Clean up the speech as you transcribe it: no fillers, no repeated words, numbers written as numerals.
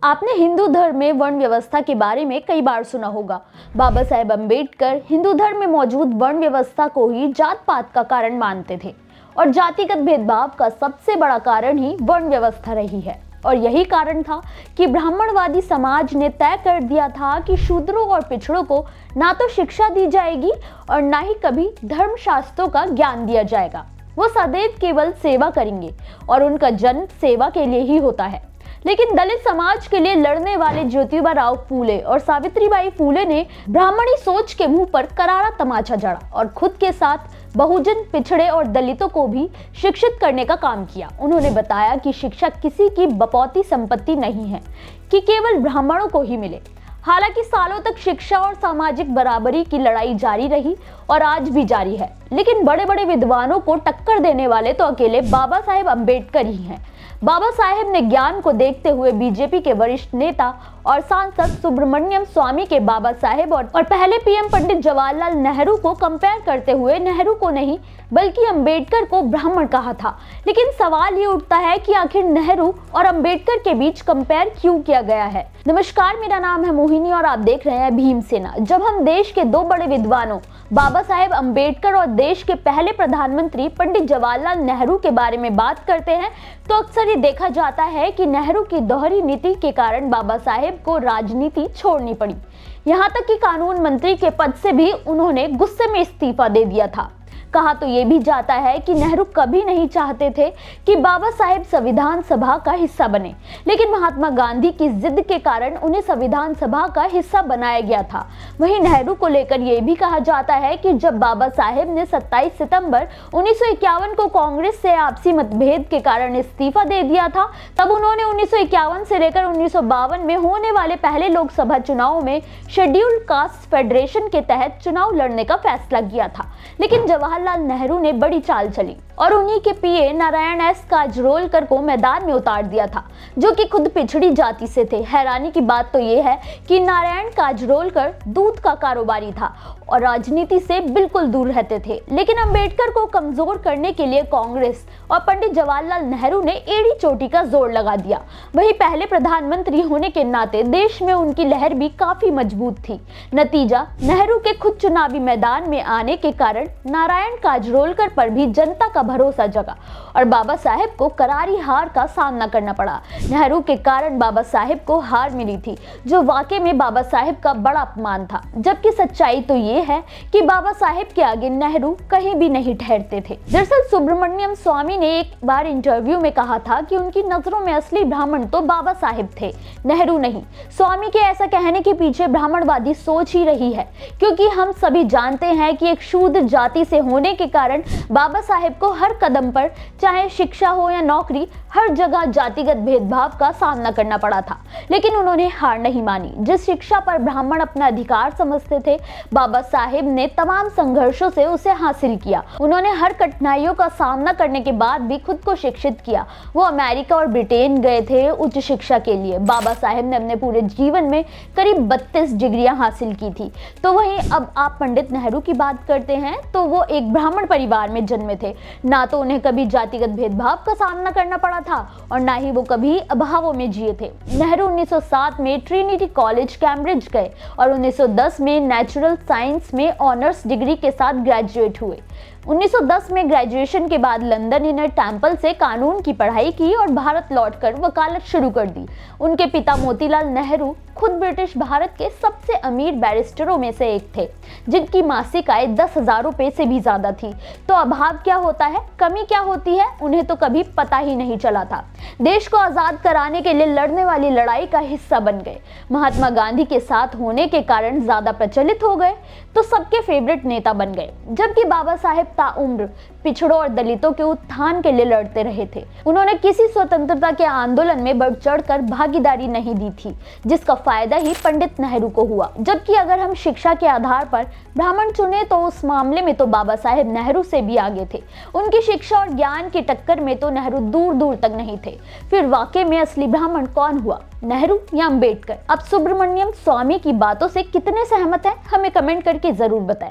आपने हिंदू धर्म में वर्ण व्यवस्था के बारे में कई बार सुना होगा। बाबा साहेब अम्बेडकर हिंदू धर्म में मौजूद वर्ण व्यवस्था को ही जात पात का कारण मानते थे और जातिगत भेदभाव का सबसे बड़ा कारण ही वर्ण व्यवस्था रही है। और यही कारण था कि ब्राह्मणवादी समाज ने तय कर दिया था कि शूद्रों और पिछड़ों को ना तो शिक्षा दी जाएगी और ना ही कभी धर्मशास्त्रों का ज्ञान दिया जाएगा। वो सदैव केवल सेवा करेंगे और उनका जन्म सेवा के लिए ही होता है। लेकिन दलित समाज के लिए लड़ने वाले ज्योतिबा फूले और सावित्रीबाई फूले ने ब्राह्मणी सोच के मुंह पर करारा तमाचा जड़ा और खुद के साथ बहुजन, पिछड़े और दलितों को भी शिक्षित करने का काम किया। उन्होंने बताया कि शिक्षा किसी की बपौती संपत्ति नहीं है कि केवल ब्राह्मणों को ही मिले। हालांकि सालों तक शिक्षा और सामाजिक बराबरी की लड़ाई जारी रही और आज भी जारी है, लेकिन बड़े बड़े विद्वानों को टक्कर देने वाले तो अकेले बाबा साहेब अम्बेडकर ही हैं। बाबा साहेब ने ज्ञान को देखते हुए बीजेपी के वरिष्ठ नेता और सांसद सुब्रमण्यम स्वामी के बाबा साहेब और पहले पीएम पंडित जवाहरलाल नेहरू को कंपेयर करते हुए नेहरू को नहीं बल्कि अम्बेडकर को ब्राह्मण कहा था। लेकिन सवाल ये उठता है कि आखिर नेहरू और अम्बेडकर के बीच कंपेयर क्यों किया गया है। नमस्कार, मेरा नाम है मोहिनी और आप देख रहे हैं भीमसेना। जब हम देश के दो बड़े विद्वानों बाबा साहेब अम्बेडकर और देश के पहले प्रधानमंत्री पंडित जवाहरलाल नेहरू के बारे में बात करते हैं तो अक्सर ये देखा जाता है कि नेहरू की दोहरी नीति के कारण बाबा साहेब को राजनीति छोड़नी पड़ी। यहाँ तक कि कानून मंत्री के पद से भी उन्होंने गुस्से में इस्तीफा दे दिया था। कहा तो ये भी जाता है कि नेहरू कभी नहीं चाहते थे कि बाबा साहेब संविधान सभा का हिस्सा बने, लेकिन महात्मा गांधी की जिद के कारण उन्हें संविधान सभा का हिस्सा बनाया गया था। वहीं नेहरू को लेकर यह भी कहा जाता है कि जब बाबा साहेब ने 27 सितंबर 1951 को कांग्रेस से आपसी मतभेद के कारण इस्तीफा दे दिया था, तब उन्होंने 1951 से लेकर 1952 में होने वाले पहले लोकसभा चुनाव में शेड्यूल्ड कास्ट फेडरेशन के तहत चुनाव लड़ने का फैसला किया था। लेकिन जवाहरलाल नेहरू ने बड़ी चाल चली और उन्हीं के पीए नारायण एस काजरोलकर को मैदान में उतार दिया था, जो कि खुद पिछड़ी जाति से थे। हैरानी की बात तो ये है कि नारायण काजरोलकर दूध का कारोबारी था और राजनीति से बिल्कुल दूर रहते थे। लेकिन अंबेडकर को कमजोर करने के लिए कांग्रेस और पंडित जवाहरलाल नेहरू ने एड़ी चोटी का जोर लगा दिया। वही पहले प्रधानमंत्री होने के नाते देश में उनकी लहर भी काफी मजबूत थी। नतीजा, नेहरू के खुद चुनावी मैदान में आने के कारण नारायण काजरोलकर पर भी जनता का भरोसा जगा और बाबा साहेब को करारी हार का सामना करना पड़ा। नेहरू के कारण बाबा साहेब को हार मिली थी, जो वाकई में बाबा साहेब का बड़ा अपमान था। जबकि सच्चाई तो ये है कि बाबा साहेब के आगे नेहरू कहीं भी नहीं ठहरते थे। दरअसल सुब्रमण्यम स्वामी ने एक बार इंटरव्यू में कहा था कि उनकी नजरों में असली ब्राह्मण तो बाबा साहेब थे, नेहरू नहीं। स्वामी के ऐसा कहने के पीछे ब्राह्मणवादी सोच ही रही है, क्योंकि हम सभी जानते हैं कि एक शूद्र जाति से होने के कारण बाबा साहेब को हर कदम पर, चाहे शिक्षा हो या नौकरी, हर जगह जातिगत भेदभाव का सामना करना पड़ा था। लेकिन उन्होंने हार नहीं मानी। जिस शिक्षा पर ब्राह्मण अपना अधिकार समझते थे, बाबा साहेब ने तमाम संघर्षों से उसे हासिल किया। उन्होंने हर कठिनाइयों का सामना करने के बाद भी खुद को शिक्षित किया। वो अमेरिका और ब्रिटेन गए थे उच्च शिक्षा के लिए। बाबा साहेब ने अपने पूरे जीवन में करीब 32 डिग्रियां हासिल की थी। तो वहीं अब आप पंडित नेहरू की बात करते हैं तो वो एक ब्राह्मण परिवार में जन्मे थे। ना तो उन्हें कभी जातिगत भेदभाव का सामना करना पड़ा था और ना ही वो कभी अभावों में जिए थे। नेहरू 1907 में ट्रिनिटी कॉलेज कैम्ब्रिज गए और 1910 में नेचुरल साइंस में ऑनर्स डिग्री के साथ ग्रेजुएट हुए। 1910 में ग्रेजुएशन के बाद लंदन इनर टेम्पल से कानून की पढ़ाई की और भारत लौटकर वकालत शुरू कर दी। उनके पिता मोतीलाल नेहरू खुद ब्रिटिश भारत के सबसे अमीर बैरिस्टरों में से एक थे, जिनकी मासिक आय 10,000 रुपए से भी ज्यादा थी। तो अभाव क्या होता है, कमी क्या होती है, उन्हें तो कभी पता ही नहीं चला था। देश को आजाद कराने के लिए लड़ने वाली लड़ाई का हिस्सा बन गए। महात्मा गांधी के साथ होने के कारण ज्यादा प्रचलित हो गए तो सबके फेवरेट नेता बन गए। जबकि बाबा साहेब ताउम्र पिछड़ों और दलितों के उत्थान के लिए लड़ते रहे थे। उन्होंने किसी स्वतंत्रता के आंदोलन में बढ़ चढ़कर भागीदारी नहीं दी थी, जिसका फायदा ही पंडित नेहरू को हुआ। जबकि अगर हम शिक्षा के आधार पर ब्राह्मण चुने तो उस मामले में तो बाबा साहेब नेहरू से भी आगे थे। उनकी शिक्षा और ज्ञान की टक्कर में तो नेहरू दूर दूर तक नहीं थे। फिर वाकई में असली ब्राह्मण कौन हुआ, नेहरू या अम्बेडकर? अब सुब्रमण्यम स्वामी की बातों से कितने सहमत हैं, हमें कमेंट करके जरूर बताएं।